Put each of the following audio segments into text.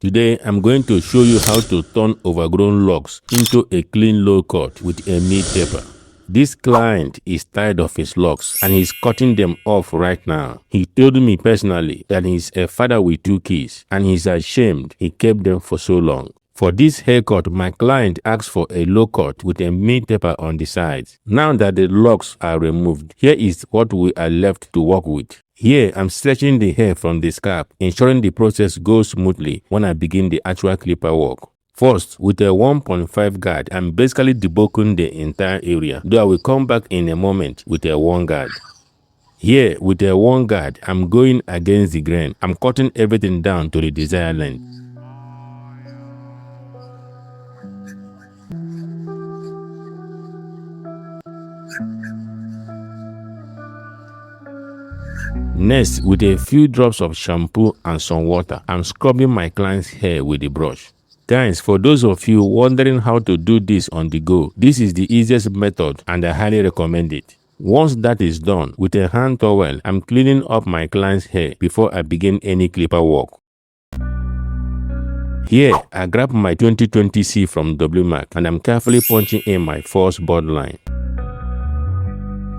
Today, I'm going to show you how to turn overgrown locks into a clean low cut with a meat taper. This client is tired of his locks and he's cutting them off right now. He told me personally that he's a father with 2 kids and he's ashamed he kept them for so long. For this haircut, my client asked for a low cut with a meat taper on the sides. Now that the locks are removed, here is what we are left to work with. Here, I'm stretching the hair from the scalp, ensuring the process goes smoothly when I begin the actual clipper work. First, with a 1.5 guard, I'm basically debulking the entire area, though I will come back in a moment with a 1 guard. Here, with a 1 guard, I'm going against the grain. I'm cutting everything down to the desired length. Next, with a few drops of shampoo and some water, I'm scrubbing my client's hair with the brush. Guys, for those of you wondering how to do this on the go, this is the easiest method and I highly recommend it. Once that is done, with a hand towel, I'm cleaning up my client's hair before I begin any clipper work. Here, I grab my 2020C from debulk and I'm carefully punching in my first bud line.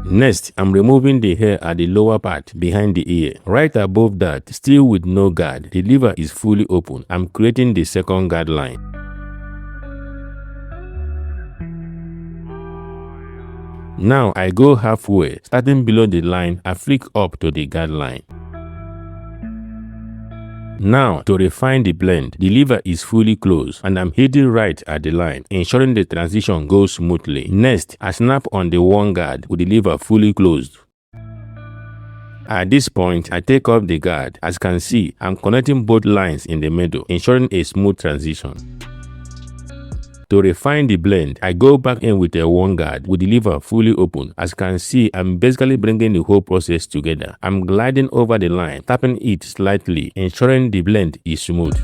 Next, I'm removing the hair at the lower part behind the ear. Right above that, still with no guard, the lever is fully open. I'm creating the second guard line. Now I go halfway, starting below the line, I flick up to the guard line. Now, to refine the blend, the lever is fully closed and I'm hitting right at the line, ensuring the transition goes smoothly. Next, I snap on the 1 guard with the lever fully closed. At this point, I take off the guard. As you can see, I'm connecting both lines in the middle, ensuring a smooth transition. To refine the blend, I go back in with a 1 guard with the lever fully open. As you can see, I'm basically bringing the whole process together. I'm gliding over the line, tapping it slightly, ensuring the blend is smooth.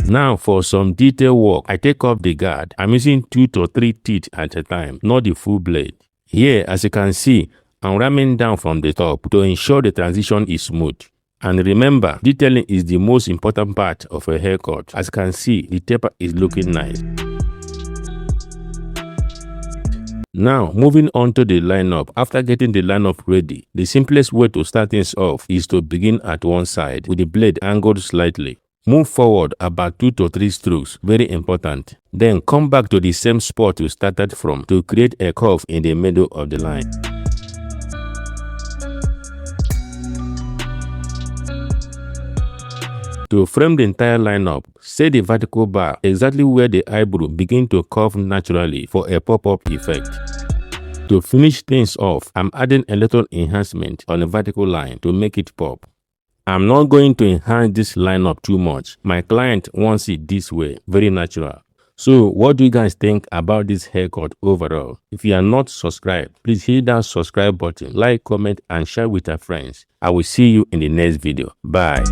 Now for some detail work, I take off the guard. I'm using 2 to 3 teeth at a time, not the full blade. Here, as you can see, I'm ramming down from the top to ensure the transition is smooth. And remember, detailing is the most important part of a haircut. As you can see, the taper is looking nice. Now, moving on to the lineup. After getting the lineup ready, the simplest way to start things off is to begin at one side with the blade angled slightly. Move forward about 2 to 3 strokes, very important. Then come back to the same spot you started from to create a curve in the middle of the line. To frame the entire lineup, set the vertical bar exactly where the eyebrow begin to curve naturally for a pop-up effect. To finish things off, I'm adding a little enhancement on the vertical line to make it pop. I'm not going to enhance this lineup too much. My client wants it this way, very natural. So what do you guys think about this haircut overall? If you are not subscribed, please hit that subscribe button, like, comment, and share with your friends. I will see you in the next video. Bye.